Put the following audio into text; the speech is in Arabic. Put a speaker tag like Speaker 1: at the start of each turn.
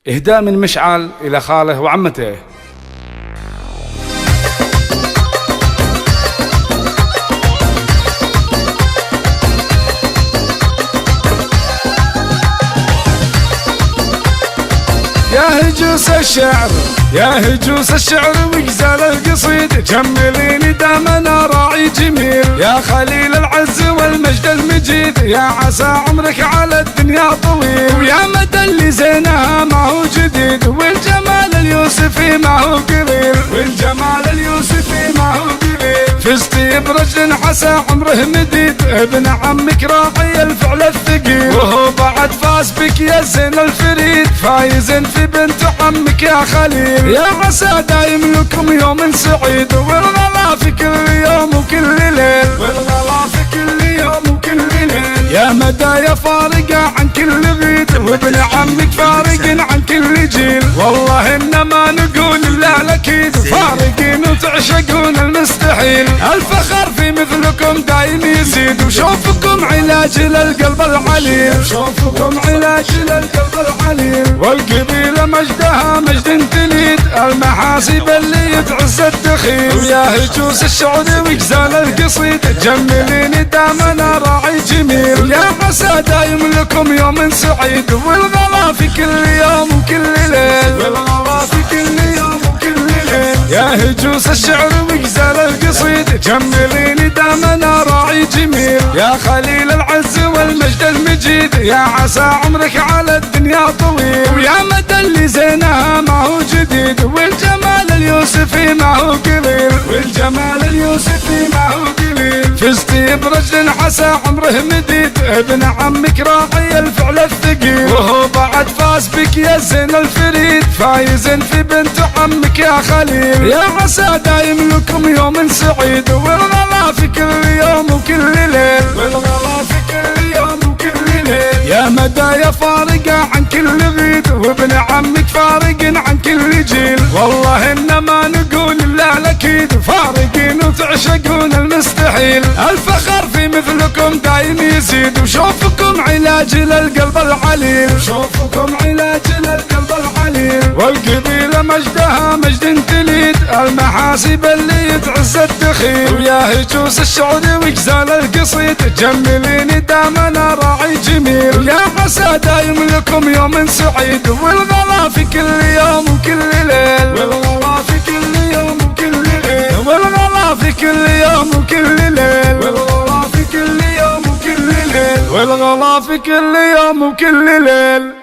Speaker 1: إهداء من مشعل إلى خاله وعمته. يا هجوس الشعر يا هجوس الشعر وغزال القصيد، جمليني دامنا راعي جميل يا خليل العز والمجد المجيد، يا عسى عمرك على الدنيا طويل، ويا مدى اللي زينها ما هو جديد، والجمال اليوسفي ما هو قليل، والجمال اليوسفي ما هو قليل، فزتي برجل عسى عمره مديد، ابن عمك راعي الفعل الثقيل، وهو بعد فاز بك يا زين الفريد، فايز في بنت عمك يا خليل، يا عسى دايم لكم يوم سعيد، والغلا في كل يوم وكل ليل، والغلا في كل يوم وكل ليل، يا مدى يا فارقة عن كل غيد، وابن عمك فارق عن كل جيل، والله انما نقول الا الاكيد، فارقين وتعشقون المستحيل، الفخر في مثلكم دايم يزيد، وشوفكم علاج للقلب العليل، شوفكم علاج للقلب العليل، والقبيلة مجدها مجد تليد، المحاسب اللي يتعز الدخيل، ويا هجوس الشعر وغزال القصيد، جمليني دامنا راعي جميل، يا عسى دايم لكم يوم سعيد، والغلا في كل يوم وكل ليل، والغلا في كل يوم وكل ليل، يا هجوس الشعر وغزال القصيد، جمليني دامنا راعي جميل، يا خليل العز والمجد المجيد، يا عسى عمرك على الدنيا طويل، ويا مدى اللي زينها ما هو جديد، والجمال اليوسفي ما هو قليل، والجمال اليوسفي ما هو قليل، فزتي برجل عسى عمره مديد، ابن عمك راعي الفعل الثقيل، وهو بعد فاز بك يا زين الفريد، فايز في بنت عمك يا خليل، يا عسى دايم لكم يوم سعيد، والغلا في كل يوم وكل ليل، والغلا في كل يوم وكل ليل، يا مدى يا فارقة عن كل غيد، وابن عمك فارق عن كل جيل، والله انما نقول الا الاكيد، فارقين وتعشقون المستحيل، الفخر في مثلكم دايم يزيد، وشوفكم علاج للقلب العليل، شوفكم علاج للقلب العليل، والقبيلة مجدها مجد تليد، المحاسب اللي يتعز الدخيل، ويا هجوس الشعر وغزال القصيد، جمليني دامنا راعي جميل، يا عسى دايم لكم يوم سعيد، والغلا في كل يوم وكل ليل، والغلا في كل يوم وكل ليل، والغلا في كل يوم وكل ليل، والغلا في كل يوم وكل ليل، والغلا في كل يوم وكل ليل.